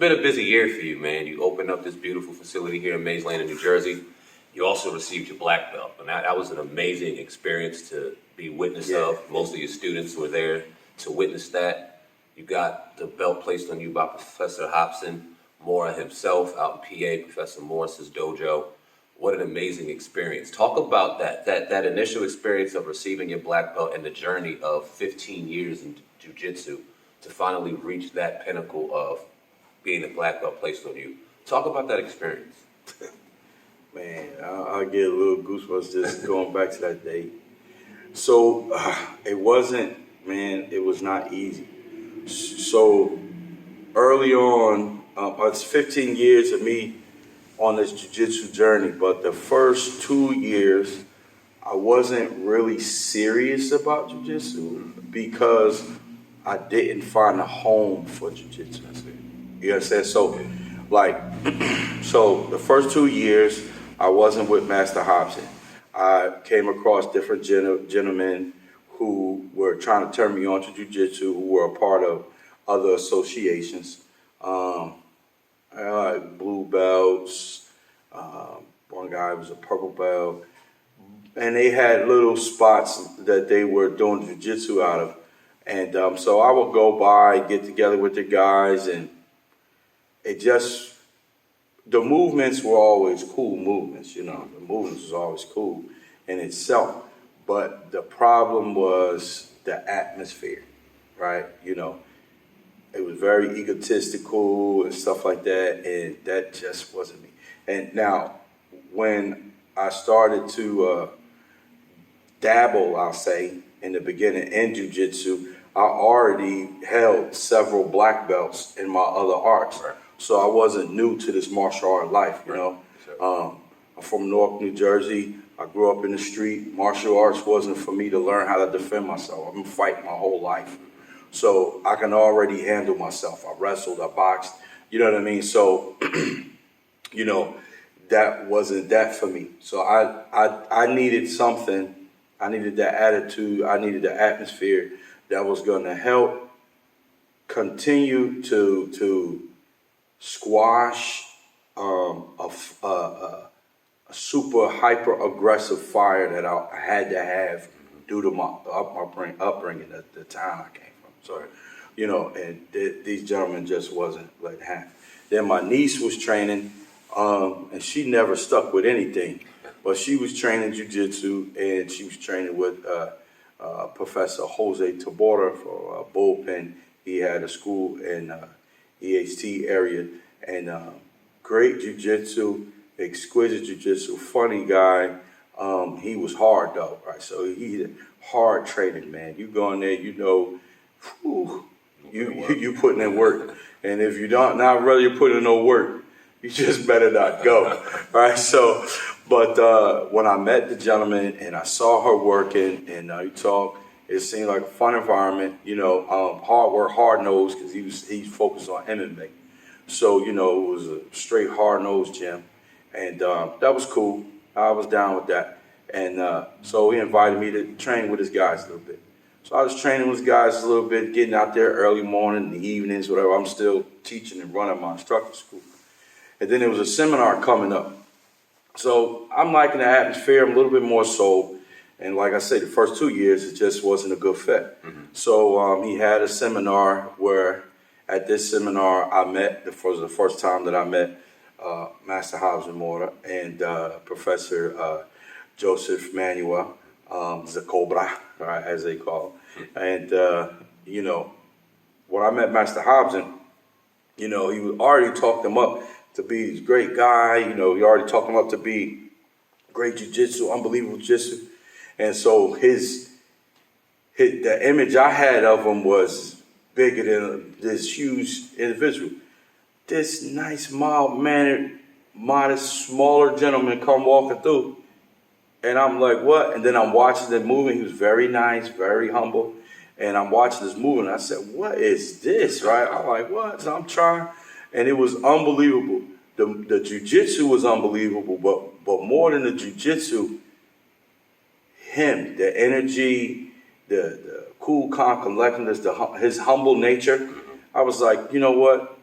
been a busy year for you, man. You opened up this beautiful facility here in Mays Landing, New Jersey. You also received your black belt, and that was an amazing experience to be witness of. Most of your students were there to witness that. You got the belt placed on you by Professor Hobson Mora himself out in PA, Professor Morris's dojo. What an amazing experience. Talk about that initial experience of receiving your black belt and the journey of 15 years in jiu-jitsu to finally reach that pinnacle of being a black belt placed on you. Talk about that experience. Man, I'll get a little goosebumps just going back to that day. So it was not easy. So early on, it's 15 years of me on this jiu-jitsu journey, but the first 2 years, I wasn't really serious about jiu-jitsu because I didn't find a home for jiu-jitsu. You understand? So, so the first 2 years, I wasn't with Master Hobson. I came across different gentlemen who were trying to turn me on to jiu-jitsu, who were a part of other associations. Blue belts, one guy was a purple belt, and they had little spots that they were doing jiu-jitsu out of. And so I would go by, get together with the guys, and the movements were always cool movements, the movements was always cool in itself. But the problem was the atmosphere, right? It was very egotistical and stuff like that, and that just wasn't me. And now, when I started to dabble, I'll say, in the beginning in jiu-jitsu, I already held several black belts in my other arts. Right. So I wasn't new to this martial art life, I'm from Newark, New Jersey. I grew up in the street. Martial arts wasn't for me to learn how to defend myself. I've been fighting my whole life. So I can already handle myself. I wrestled, I boxed, you know what I mean? So, that wasn't that for me. So I needed something. I needed that attitude. I needed the atmosphere that was going to help continue to squash a super hyper aggressive fire that I had to have due to my upbringing at the town I came from. So, and these gentlemen just wasn't like that. Then my niece was training, and she never stuck with anything, but she was training jiu-jitsu, and she was training with Professor Jose Tabora for Bullpen. He had a school in EHT area, and great jiu-jitsu, exquisite jiu-jitsu, funny guy. He was hard though, right? So he hard training, man. You go in there, you putting in work, and if you not really putting in no work, you just better not go, right? So, but when I met the gentleman and I saw her working, and you talk, it seemed like a fun environment. Hard work, hard nosed, because he's focused on MMA. So it was a straight hard nosed gym, and that was cool. I was down with that. And so he invited me to train with his guys a little bit. So I was training with his guys a little bit, getting out there early morning, in the evenings, whatever. I'm still teaching and running my instructor school. And then there was a seminar coming up. So I'm liking the atmosphere. I'm a little bit more so. And like I said, the first 2 years, it just wasn't a good fit. Mm-hmm. So he had a seminar where at this seminar I met, the first time that I met Master Hobson Mora and Professor Joseph Manuel, the Cobra, right, as they call him. And, when I met Master Hobson, he already talked him up to be this great guy. He already talked him up to be great jiu-jitsu, unbelievable jiu-jitsu. And so the image I had of him was bigger than this huge individual. This nice, mild-mannered, modest, smaller gentleman come walking through. And I'm like, what? And then I'm watching the movie. He was very nice, very humble. And I'm watching this movie, and I said, what is this, right? I'm like, what? So I'm trying. And it was unbelievable. The jiu-jitsu was unbelievable, but more than the jiu-jitsu, him, the energy, the cool, calm collectedness, his humble nature. I was like, you know what?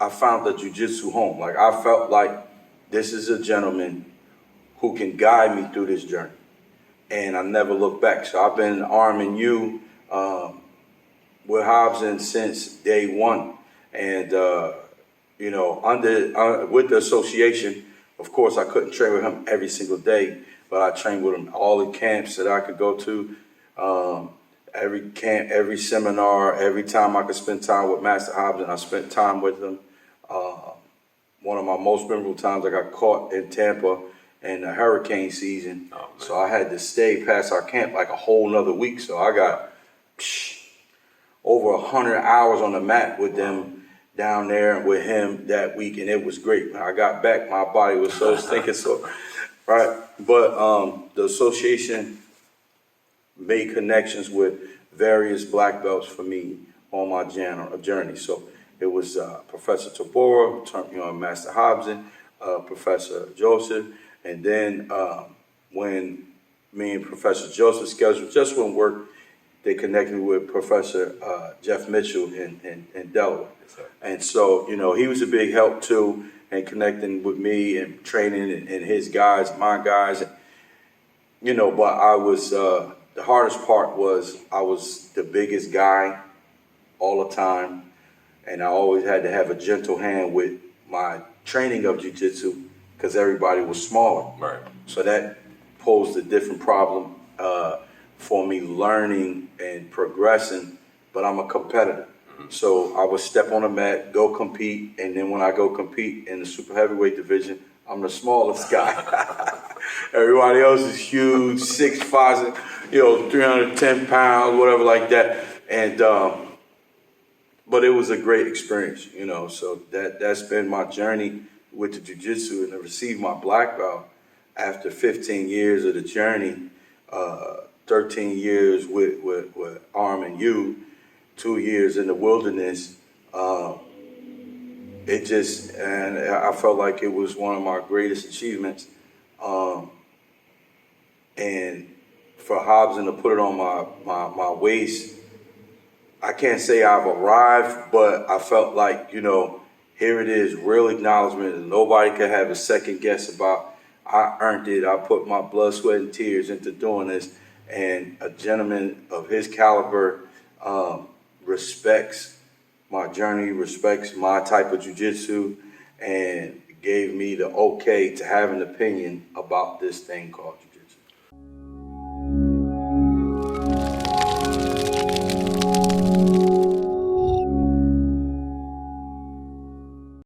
I found the jiu-jitsu home. Like, I felt like this is a gentleman who can guide me through this journey. And I never looked back. So I've been arming you with Hobson since day one. And, you know, with the association, of course, I couldn't train with him every single day, but I trained with him all the camps that I could go to, every camp, every seminar, every time I could spend time with Master Hobson, I spent time with him. One of my most memorable times, I got caught in Tampa in the hurricane season. Oh, so I had to stay past our camp like a whole nother week. So I got over 100 hours on the mat with them down there and with him that week, and it was great. When I got back, my body was so stinking sore, right? But the association made connections with various black belts for me on my journey. So it was Professor Tabora, you know, Master Hobson, Professor Joseph, and then when me and Professor Joseph schedule just wouldn't work, they connected me with Professor Jeff Mitchell in Delaware. Yes, and so, you know, he was a big help too, and connecting with me and training and his guys, my guys. You know, but I was, the hardest part was I was the biggest guy all the time, and I always had to have a gentle hand with my training of jiu-jitsu because everybody was smaller. Right. So that posed a different problem for me learning and progressing, but I'm a competitor. Mm-hmm. So I would step on the mat, go compete, and then when I go compete in the super heavyweight division, I'm the smallest guy. Everybody else is huge, 6'5", you know, 310 pounds, whatever like that. And but it was a great experience, you know. So that's been my journey with the jiu-jitsu, and to receive my black belt after 15 years of the journey. 13 years with Arm and You, 2 years in the wilderness. It just, and I felt like it was one of my greatest achievements. And for Hobson to put it on my waist, I can't say I've arrived, but I felt like, you know, here it is, real acknowledgement, and nobody could have a second guess about. I earned it. I put my blood, sweat, and tears into doing this. And a gentleman of his caliber respects my journey, respects my type of jiu-jitsu, and gave me the okay to have an opinion about this thing called jiu-jitsu.